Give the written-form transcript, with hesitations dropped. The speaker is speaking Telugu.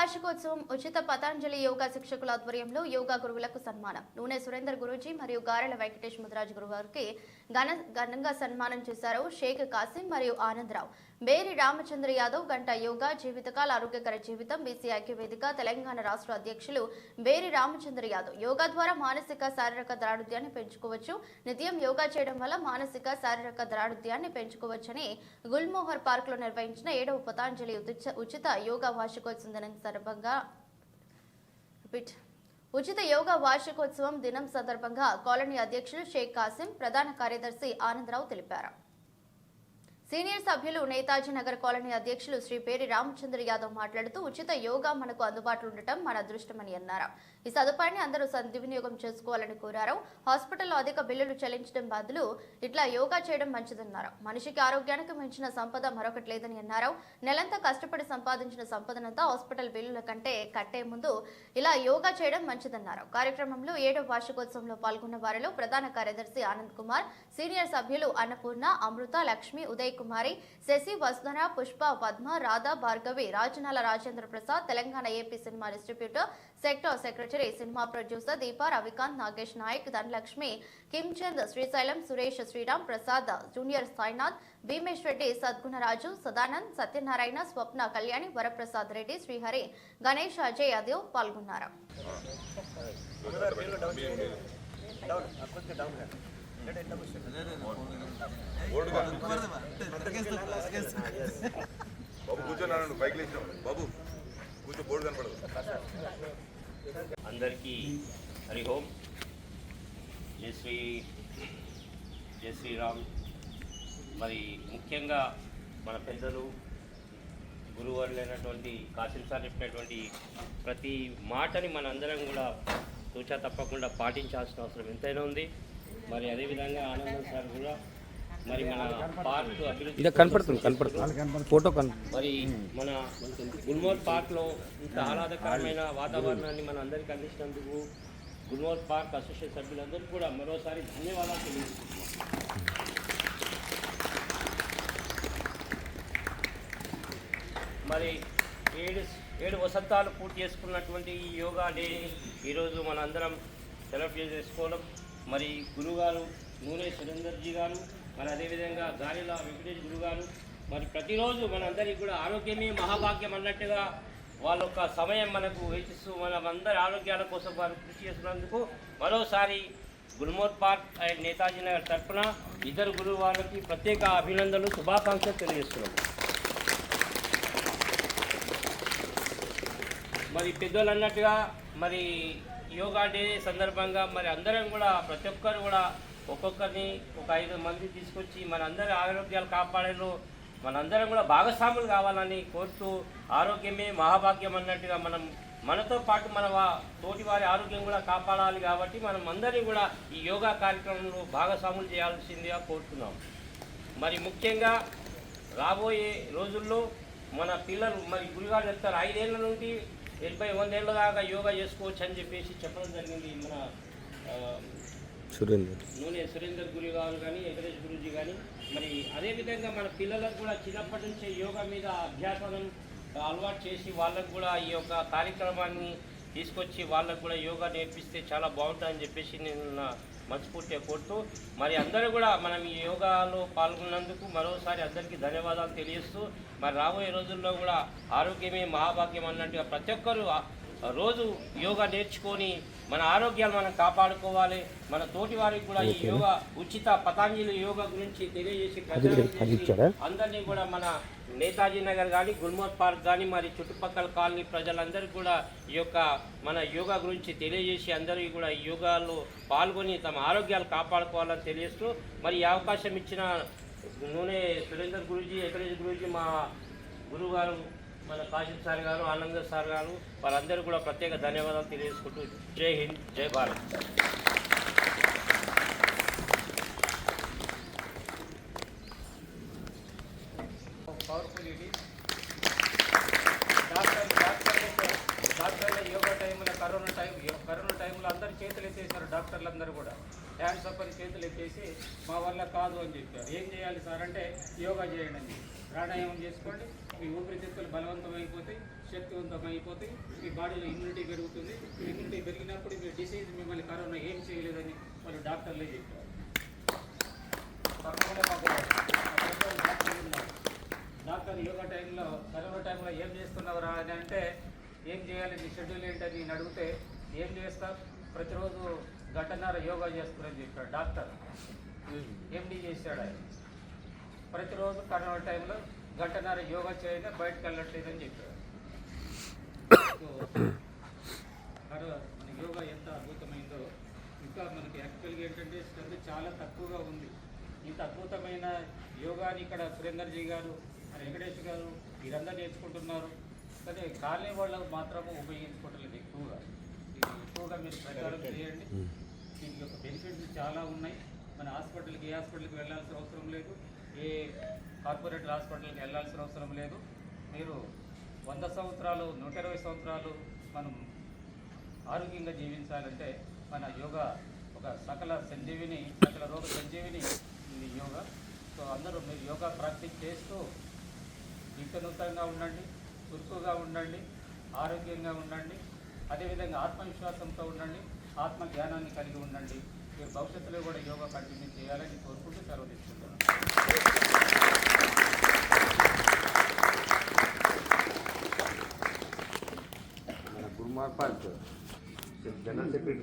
వార్షికోత్సవం ఉచిత పతంజలి యోగా శిక్షకుల ఆధ్వర్యంలో యోగా గురువులకు సన్మానం. నూనె సురేందర్ గురూజీ మరియు గారెల వెంకటేష్ ముదిరాజ్ గురువారికి ఘనంగా సన్మానం చేశారు. షేక్ కాసిం మరియు ఆనందరావు. బేరి రామచంద్ర యాదవ్ గంట యోగా జీవితకాల ఆరోగ్యకర జీవితం బీసీ ఐక్య వేదిక తెలంగాణ రాష్ట్ర అధ్యక్షులు బేరి రామచంద్ర యాదవ్. యోగా ద్వారా మానసిక శారీరక దారుఢ్యాన్ని పెంచుకోవచ్చు. నిత్యం యోగా చేయడం వల్ల మానసిక శారీరక దారుఢ్యాన్ని పెంచుకోవచ్చని గుల్మోహర్ పార్క్ లో నిర్వహించిన 7వ పతంజలి ఉచిత యోగా వార్షికోత్సవం ఉచిత యోగా వార్షికోత్సవం దినం సందర్భంగా కాలనీ అధ్యక్షులు షేక్ కాసిం, ప్రధాన కార్యదర్శి ఆనందరావు తెలిపారు. సీనియర్ సభ్యులు నేతాజీ నగర్ కాలనీ అధ్యక్షులు శ్రీ పేరి రామచంద్ర యాదవ్ మాట్లాడుతూ ఉచిత యోగా మనకు అందుబాటులో ఉండటం మన అదృష్టమని అన్నారు. ఈ సదుపాయాన్ని అందరూ సద్వినియోగం చేసుకోవాలని కోరారు. హాస్పిటల్లో అధిక బిల్లులు చెల్లించడం బదులు ఇట్లా యోగా చేయడం మంచిదన్నారు. మనిషికి ఆరోగ్యానికి మించిన సంపద మరొకటి లేదని అన్నారు. నెలంతా కష్టపడి సంపాదించిన సంపదనంతా హాస్పిటల్ బిల్లుల కంటే కట్టే ముందు ఇలా యోగా చేయడం మంచిదన్నారు. కార్యక్రమంలో 7వ వార్షికోత్సవంలో పాల్గొన్న వారిలో ప్రధాన కార్యదర్శి ఆనంద్ కుమార్, సీనియర్ సభ్యులు Annapurna, Amrita, Lakshmi, Uday Kumari, Shashi, Vasudhana, Pushpa, Padma, Radha, Bhargavi, Rajanala Rajendra Prasad, Telangana AP cinema distributor sector secretary, cinema producer Deepa, Ravikanth, Nagesh Nayak, Dhanalakshmi, Kimchand, Srisailam, Suresh, Sriram Prasad, junior Sainath, Bheemesh Reddy, Sadgunaraju, Sadanand, Satyanarayana, Swapna, Kalyani, Varaprasad Reddy, Srihari, Ganesh, Ajay, Yadav పాల్గొన్నారు. అందరికీ హరి ఓం. జై శ్రీరామ్. మరి ముఖ్యంగా మన పెద్దలు గురువర్యులైనటువంటి కాసిం సార్ చెప్పినటువంటి ప్రతి మాటని మనందరం కూడా తూచా తప్పకుండా పాటించాల్సిన అవసరం ఎంతైనా ఉంది. మరి అదేవిధంగా ఆనందం సార్ కూడా మరి మన పార్క్ అభివృద్ధి కనపడుతుంది ఫోటో మరి మన గుల్మోర్ పార్క్లో ఇంత ఆహ్లాదకరమైన వాతావరణాన్ని మన అందరికీ అందించినందుకు గుల్మోర్ పార్క్ అసోసియేషన్ సభ్యులందరికీ కూడా మరోసారి ధన్యవాదాలు తెలియజేస్తున్నాం. మరి ఏడు వసంతాలు పూర్తి చేసుకున్నటువంటి ఈ యోగా డే ఈరోజు మన అందరం సెలబ్రేట్ చేసుకోవడం, మరి గురుగారు నూనె సురేందర్జీ గారు, మరి అదేవిధంగా గారెల వెంకటేష్ గురుగారు, మరి ప్రతిరోజు మనందరికీ కూడా ఆరోగ్యమే మహాభాగ్యం అన్నట్టుగా వాళ్ళ యొక్క సమయం మనకు వేచిస్తూ మనమందరి ఆరోగ్యాల కోసం వారు కృషి చేస్తున్నందుకు మరోసారి గుల్మోర్ పార్క్ అండ్ నేతాజీ నగర్ తరఫున ఇద్దరు గురువు వాళ్ళకి ప్రత్యేక అభినందనలు, శుభాకాంక్షలు తెలియజేస్తున్నాము. మరి పెద్దలు అన్నట్టుగా మరి యోగా డే సందర్భంగా మరి అందరం కూడా ప్రతి ఒక్కరు కూడా ఒక్కొక్కరిని ఒక 5 మంది తీసుకొచ్చి మనందరి ఆరోగ్యాలు కాపాడేలో మనందరం కూడా భాగస్వాములు కావాలని కోరుతూ ఆరోగ్యమే మహాభాగ్యం అన్నట్టుగా మనతో పాటు మన తోటి వారి ఆరోగ్యం కూడా కాపాడాలి. కాబట్టి మనం అందరినీ కూడా ఈ యోగా కార్యక్రమంలో భాగస్వాములు చేయాల్సిందిగా కోరుతున్నాం. మరి ముఖ్యంగా రాబోయే రోజుల్లో మన పిల్లలు మరి గురుగారు చెప్తారు 5 ఏళ్ళ నుండి 80-100 ఏళ్ళ దాకా యోగా చేసుకోవచ్చు అని చెప్పేసి చెప్పడం జరిగింది. మన నూనె సురేందర్ గురు గారు కానీ వెంకటేష్ గురూజీ కానీ మరి అదేవిధంగా మన పిల్లలకు కూడా చిన్నప్పటి నుంచే యోగా మీద అభ్యాసం అలవాటు చేసి వాళ్ళకు కూడా ఈ యొక్క కార్యక్రమాన్ని తీసుకొచ్చి వాళ్ళకు కూడా యోగా నేర్పిస్తే చాలా బాగుంటుందని చెప్పేసి నేను మనస్ఫూర్తిగా కోరుతూ మరి అందరూ కూడా మనం ఈ యోగాలో పాల్గొన్నందుకు మరోసారి అందరికీ ధన్యవాదాలు తెలియజేస్తూ మరి రాబోయే రోజుల్లో కూడా ఆరోగ్యమే మహాభాగ్యం అన్నట్టుగా ప్రతి ఒక్కరూ రోజు యోగా నేర్చుకొని మన ఆరోగ్యాలు మనం కాపాడుకోవాలి. మన తోటి వారికి కూడా ఈ యోగా ఉచిత పతంజలి యోగా గురించి తెలియజేసి అందరినీ కూడా మన నేతాజీ నగర్ కానీ గుల్మోర్ పార్క్ కానీ మరి చుట్టుపక్కల కాలనీ ప్రజలందరికీ కూడా ఈ యొక్క మన యోగా గురించి తెలియజేసి అందరికీ కూడా ఈ యోగాలో పాల్గొని తమ ఆరోగ్యాలు కాపాడుకోవాలని తెలియజేస్తూ మరి ఈ అవకాశం ఇచ్చిన నూనె సురేందర్ గురూజీ, వెంకటేష్ గురూజీ, మా గురువుగారు మన కాసిం సార్ గారు, ఆనంద్ సార్ గారు వాళ్ళందరూ కూడా ప్రత్యేక ధన్యవాదాలు తెలియజేసుకుంటూ జై హింద్, జై భారత్. పవర్ఫుల్ ఇది డాక్టర్ల యోగా టైంలో కరోనా టైంలో అందరు చేతులు ఎత్తేసారు డాక్టర్లు అందరూ కూడా. హ్యాండ్స్ అప్ అని చేతులు ఎత్తేసి మా వల్ల కాదు అని చెప్పారు. ఏం చేయాలి సార్ అంటే యోగా చేయండి అని, ప్రాణాయామం చేసుకోండి, మీ ఊపిరితిత్తులు బలవంతమైపోతాయి, శక్తివంతమైపోతాయి, మీ బాడీలో ఇమ్యూనిటీ పెరుగుతుంది. ఇమ్యూనిటీ పెరిగినప్పుడు మీ డిసీజ్ మిమ్మల్ని కరోనా ఏం చేయలేదని వాళ్ళు డాక్టర్లే చెప్పారు. పక్కనే మాకు డాక్టర్ ఉన్నారు. డాక్టర్ యోగా టైంలో కరోనా టైంలో ఏం చేస్తున్నావురా అని అంటే ఏం చేయాలి నీ షెడ్యూల్ ఏంటని నేను అడిగితే ఏం చేస్తావు, ప్రతిరోజు గంటన్నర యోగా చేస్తారని చెప్పాడు డాక్టర్. ఎండి చేశాడు ఆయన. ప్రతిరోజు కరోనా టైంలో గంటన్నర యోగా చేయగా బయటకు వెళ్ళట్లేదని చెప్పాడు. సో మన యోగా ఎంత అద్భుతమైందో, ఇంకా మనకి యాక్చువల్గా ఏంటంటే స్ట్రెంత్ చాలా తక్కువగా ఉంది. ఇంత అద్భుతమైన యోగాని ఇక్కడ సురేందర్జీ గారు, వెంకటేష్ గారు వీరందరూ నేర్చుకుంటున్నారు. కానీ కాలనీ వాళ్ళు మాత్రము ఉపయోగించుకోవట్లేదు ఎక్కువగా. ఇది ఎక్కువగా మీరు ప్రచారం చేయండి. దీనికి యొక్క బెనిఫిట్స్ చాలా ఉన్నాయి. మన హాస్పిటల్కి ఏ హాస్పిటల్కి వెళ్ళాల్సిన అవసరం లేదు, ఏ కార్పొరేట్ హాస్పిటల్కి వెళ్ళాల్సిన అవసరం లేదు. మీరు 100 సంవత్సరాలు 120 సంవత్సరాలు మనం ఆరోగ్యంగా జీవించాలంటే మన యోగా ఒక సకల సంజీవిని, సకల రోగ సంజీవిని ఇది యోగా. సో అందరూ మీరు యోగా ప్రాక్టీస్ చేస్తూ నిత్యనూతంగా ఉండండి, చురుకుగా ఉండండి, ఆరోగ్యంగా ఉండండి, అదేవిధంగా ఆత్మవిశ్వాసంతో ఉండండి, ఆత్మ జ్ఞానాన్ని కలిగి ఉండండి. మీరు భవిష్యత్తులో కూడా యోగా కంటిన్యూ చేయాలని కోరుకుంటూ సెలవు తీసుకుంటున్నాను. మన గురుమార్పాల్ జనరల్ సెక్రటరీ